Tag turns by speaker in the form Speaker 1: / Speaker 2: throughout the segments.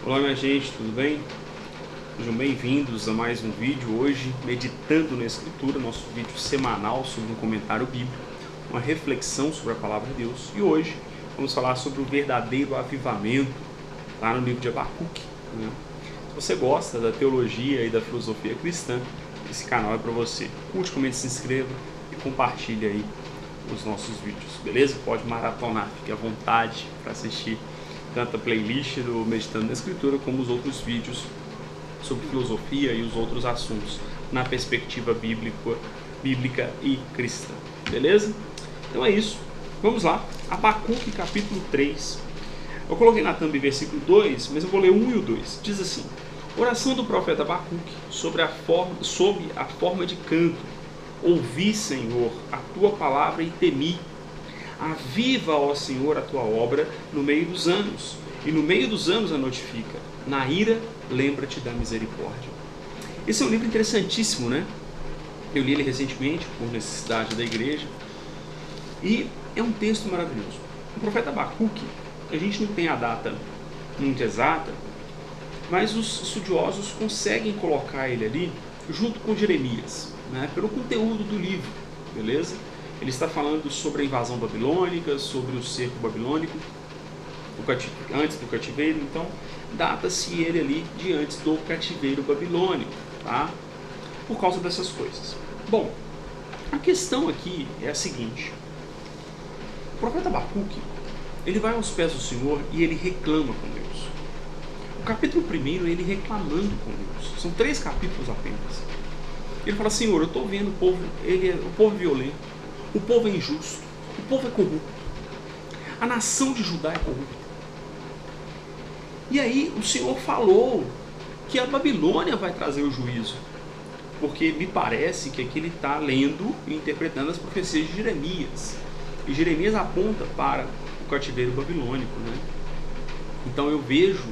Speaker 1: Olá minha gente, tudo bem? Sejam bem-vindos a mais um vídeo. Hoje, meditando na Escritura, nosso vídeo semanal sobre um comentário bíblico, uma reflexão sobre a Palavra de Deus. E hoje vamos falar sobre o verdadeiro avivamento, lá no livro de Abacuque, né? Se você gosta da teologia e da filosofia cristã, esse canal é para você. Curte, comente, se inscreva e compartilhe aí os nossos vídeos, beleza? Pode maratonar, fique à vontade para assistir tanto a playlist do Meditando na Escritura como os outros vídeos sobre filosofia e os outros assuntos na perspectiva bíblica e cristã, beleza? Então é isso, vamos lá. Abacuque capítulo 3. Eu coloquei na thumb versículo 2, mas eu vou ler 1 e o 2. Diz assim: oração do profeta Abacuque sob a forma de canto. Ouvi, Senhor, a tua palavra e temi. Aviva, ó Senhor, a tua obra no meio dos anos, e no meio dos anos a notifica. Na ira, lembra-te da misericórdia. Esse é um livro interessantíssimo, né? Eu li ele recentemente, por necessidade da igreja, e é um texto maravilhoso. O profeta Abacuque, a gente não tem a data muito exata, mas os estudiosos conseguem colocar ele ali junto com Jeremias, né? Pelo conteúdo do livro, beleza? Ele está falando sobre a invasão babilônica, sobre o cerco babilônico, antes do cativeiro, então data-se ele ali de antes do cativeiro babilônico, tá? Por causa dessas coisas. Bom, a questão aqui é a seguinte: o profeta Abacuque, ele vai aos pés do Senhor e ele reclama com Deus. O capítulo 1, ele reclamando com Deus. São 3 capítulos apenas. Ele fala: Senhor, eu estou vendo o povo violento, o povo é injusto, o povo é corrupto, a nação de Judá é corrupta. E aí o Senhor falou que a Babilônia vai trazer o juízo, porque me parece que aqui ele está lendo e interpretando as profecias de Jeremias, e Jeremias aponta para o cativeiro babilônico, né? Então eu vejo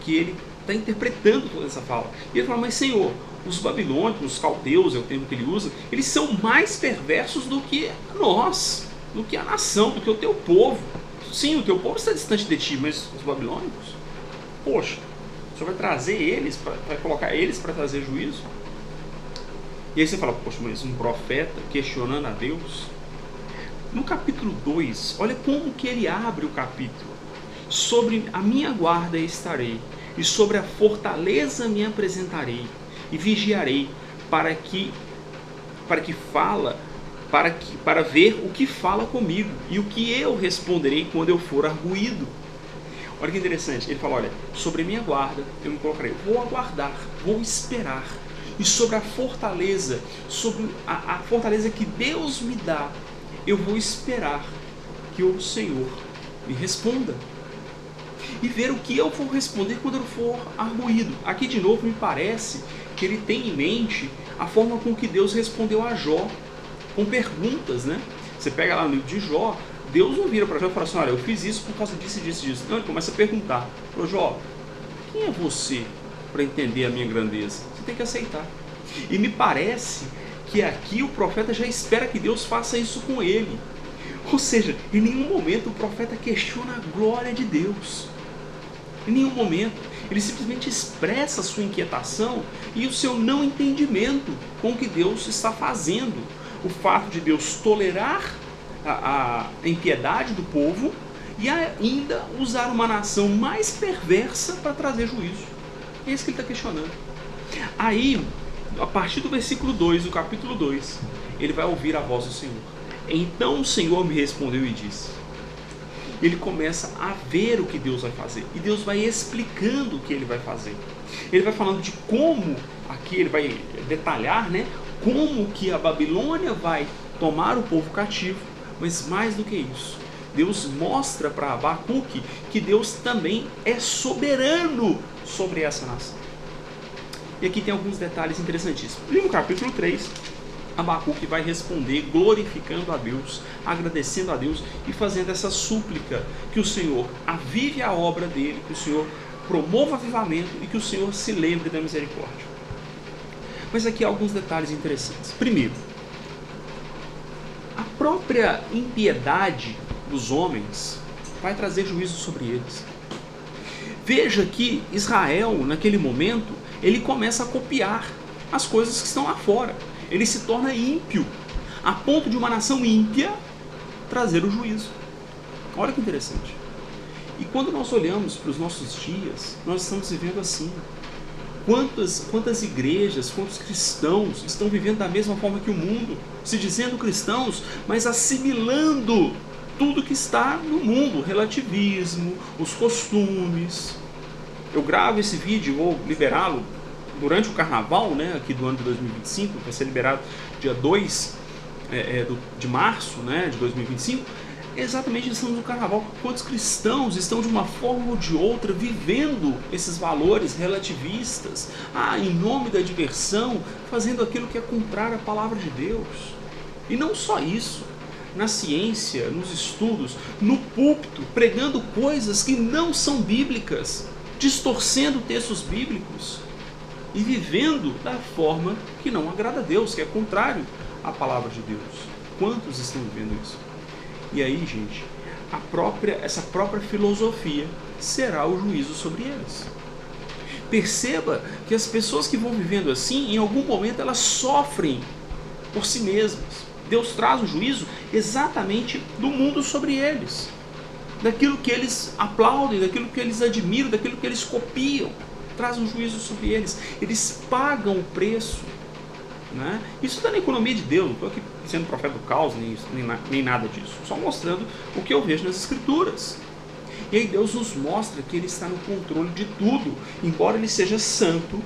Speaker 1: que ele está interpretando toda essa fala. E ele fala: mas Senhor, os babilônicos, os caldeus, é o termo que ele usa, eles são mais perversos do que nós, do que a nação, do que o teu povo. Sim, o teu povo está distante de ti, mas os babilônicos, poxa, o Senhor vai trazer eles, vai colocar eles para trazer juízo? E aí você fala: poxa, mas um profeta questionando a Deus? No capítulo 2, olha como que ele abre o capítulo: sobre a minha guarda estarei, e sobre a fortaleza me apresentarei, e vigiarei para ver o que fala comigo, e o que eu responderei quando eu for arguído. Olha que interessante, ele fala: olha, sobre a minha guarda eu me colocarei, vou aguardar, vou esperar, e sobre a fortaleza, sobre a fortaleza que Deus me dá, eu vou esperar que o Senhor me responda, e ver o que eu vou responder quando eu for arguído. Aqui de novo me parece que ele tem em mente a forma com que Deus respondeu a Jó, com perguntas, né? Você pega lá no livro de Jó, Deus não vira para Jó e fala assim: olha, eu fiz isso por causa disso, disso, disso. Não, ele começa a perguntar: ô Jó, quem é você para entender a minha grandeza? Você tem que aceitar. E me parece que aqui o profeta já espera que Deus faça isso com ele. Ou seja, em nenhum momento o profeta questiona a glória de Deus. Em nenhum momento. Ele simplesmente expressa a sua inquietação e o seu não entendimento com o que Deus está fazendo. O fato de Deus tolerar a impiedade do povo e ainda usar uma nação mais perversa para trazer juízo. É isso que ele está questionando. Aí, a partir do versículo 2, do capítulo 2, ele vai ouvir a voz do Senhor. Então o Senhor me respondeu e disse. Ele começa a ver o que Deus vai fazer, e Deus vai explicando o que ele vai fazer. Ele vai falando de como, aqui ele vai detalhar, né, como que a Babilônia vai tomar o povo cativo, mas mais do que isso, Deus mostra para Abacuque que Deus também é soberano sobre essa nação. E aqui tem alguns detalhes interessantíssimos. No capítulo 3, Abacuque vai responder glorificando a Deus, agradecendo a Deus e fazendo essa súplica que o Senhor avive a obra dele, que o Senhor promova avivamento e que o Senhor se lembre da misericórdia. Mas aqui há alguns detalhes interessantes. Primeiro, a própria impiedade dos homens vai trazer juízo sobre eles. Veja que Israel, naquele momento, ele começa a copiar as coisas que estão lá fora. Ele se torna ímpio, a ponto de uma nação ímpia trazer o juízo. Olha que interessante. E quando nós olhamos para os nossos dias, nós estamos vivendo assim. Quantas igrejas, quantos cristãos estão vivendo da mesma forma que o mundo, se dizendo cristãos, mas assimilando tudo que está no mundo, o relativismo, os costumes. Eu gravo esse vídeo, vou liberá-lo durante o carnaval, né, aqui do ano de 2025, vai ser liberado dia 2 de março, né, de 2025. Exatamente, estamos no carnaval. Quantos cristãos estão de uma forma ou de outra vivendo esses valores relativistas, em nome da diversão, fazendo aquilo que é contrário à palavra de Deus. E não só isso, na ciência, nos estudos, no púlpito, pregando coisas que não são bíblicas, distorcendo textos bíblicos e vivendo da forma que não agrada a Deus, que é contrário à palavra de Deus. Quantos estão vivendo isso? E aí, gente, essa própria filosofia será o juízo sobre eles. Perceba que as pessoas que vão vivendo assim, em algum momento elas sofrem por si mesmas. Deus traz o juízo exatamente do mundo sobre eles, daquilo que eles aplaudem, daquilo que eles admiram, daquilo que eles copiam. Traz um juízo sobre eles. Eles pagam o preço. Né? Isso está na economia de Deus, não estou aqui sendo profeta do caos, nem nada disso, só mostrando o que eu vejo nas Escrituras. E aí Deus nos mostra que Ele está no controle de tudo, embora Ele seja santo,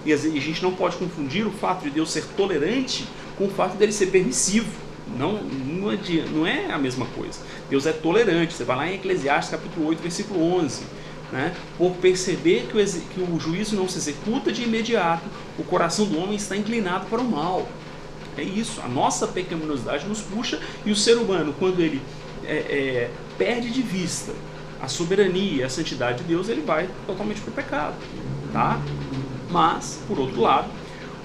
Speaker 1: e a gente não pode confundir o fato de Deus ser tolerante com o fato dele ser permissivo. Não é a mesma coisa. Deus é tolerante. Você vai lá em Eclesiastes capítulo 8, versículo 11. Né? Por perceber que o juízo não se executa de imediato, o coração do homem está inclinado para o mal. É isso, a nossa pecaminosidade nos puxa, e o ser humano, quando ele perde de vista a soberania e a santidade de Deus, ele vai totalmente para o pecado. Tá? Mas, por outro lado,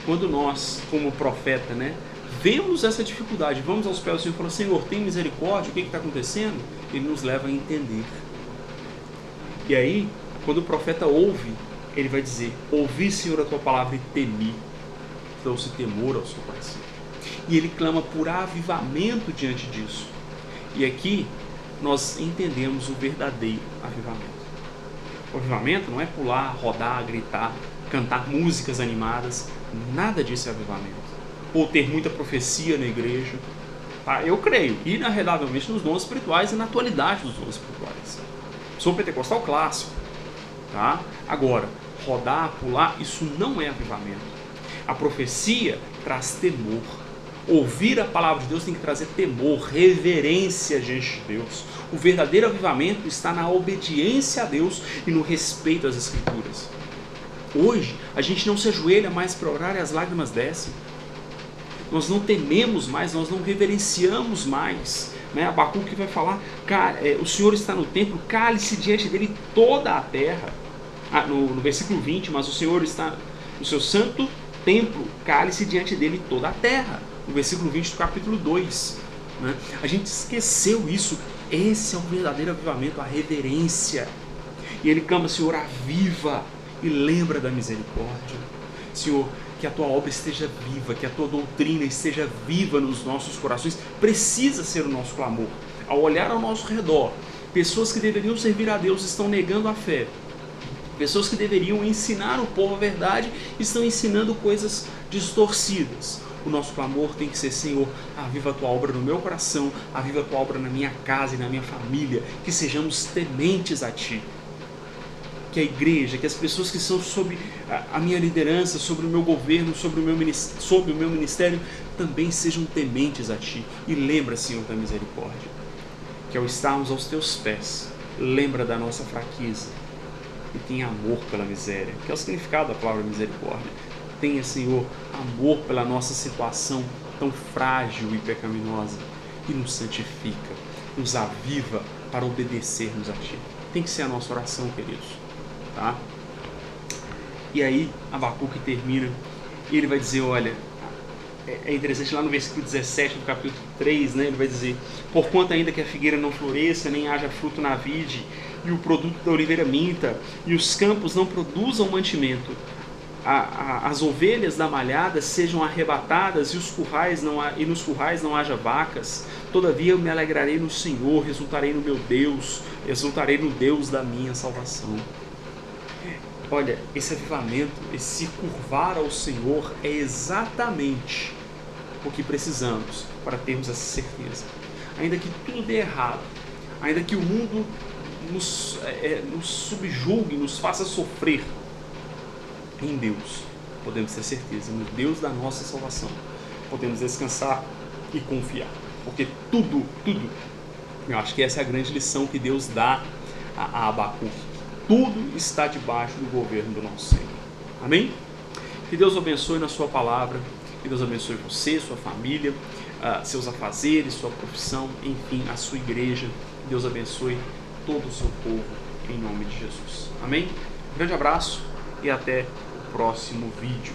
Speaker 1: quando nós, como profeta, né, vemos essa dificuldade, vamos aos pés do Senhor e falamos: Senhor, tem misericórdia, o que está acontecendo? Ele nos leva a entender. E aí, quando o profeta ouve, ele vai dizer: ouvi, Senhor, a tua palavra e temi. Trouxe temor ao seu coração. E ele clama por avivamento diante disso. E aqui nós entendemos o verdadeiro avivamento. O avivamento não é pular, rodar, gritar, cantar músicas animadas. Nada disso é avivamento. Ou ter muita profecia na igreja. Tá? Eu creio inarredavelmente nos dons espirituais e na atualidade dos dons espirituais. Sou pentecostal clássico, tá? Agora, rodar, pular, isso não é avivamento. A profecia traz temor. Ouvir a palavra de Deus tem que trazer temor, reverência diante de Deus. O verdadeiro avivamento está na obediência a Deus e no respeito às Escrituras. Hoje, a gente não se ajoelha mais para orar e as lágrimas descem. Nós não tememos mais, nós não reverenciamos mais. Abacuque vai falar: o Senhor está no templo, cale-se diante dele toda a terra. No versículo 20, mas o Senhor está no seu santo templo, cale-se diante dele toda a terra. No versículo 20 do capítulo 2. Né? A gente esqueceu isso. Esse é o verdadeiro avivamento, a reverência. E ele clama: Senhor, aviva e lembra da misericórdia. Senhor, que a tua obra esteja viva, que a tua doutrina esteja viva nos nossos corações. Precisa ser o nosso clamor. Ao olhar ao nosso redor, pessoas que deveriam servir a Deus estão negando a fé. Pessoas que deveriam ensinar o povo a verdade estão ensinando coisas distorcidas. O nosso clamor tem que ser: Senhor, aviva a tua obra no meu coração, aviva a tua obra na minha casa e na minha família, que sejamos tementes a ti. Que a igreja, que as pessoas que são sob a minha liderança, sobre o meu governo, sobre o meu ministério, também sejam tementes a ti. E lembra, Senhor, da misericórdia. Que ao estarmos aos teus pés, lembra da nossa fraqueza e tenha amor pela miséria, que é o significado da palavra misericórdia. Tenha, Senhor, amor pela nossa situação tão frágil e pecaminosa, e nos santifica, nos aviva para obedecermos a ti. Tem que ser a nossa oração, queridos. Tá? E aí Abacuque termina e ele vai dizer: olha, é interessante, lá no versículo 17 do capítulo 3, né, ele vai dizer: porquanto ainda que a figueira não floresça, nem haja fruto na vide, e o produto da oliveira minta, e os campos não produzam mantimento, as ovelhas da malhada sejam arrebatadas e nos currais não haja vacas, todavia eu me alegrarei no Senhor, exultarei no meu Deus, exultarei no Deus da minha salvação. Olha, esse avivamento, esse curvar ao Senhor é exatamente o que precisamos para termos essa certeza. Ainda que tudo dê errado, ainda que o mundo nos subjugue, nos faça sofrer, em Deus podemos ter certeza, no Deus da nossa salvação podemos descansar e confiar, porque tudo, eu acho que essa é a grande lição que Deus dá a Abacuque, tudo está debaixo do governo do nosso Senhor. Amém? Que Deus abençoe na sua palavra, que Deus abençoe você, sua família, seus afazeres, sua profissão, enfim, a sua igreja. Que Deus abençoe todo o seu povo, em nome de Jesus. Amém? Um grande abraço e até o próximo vídeo.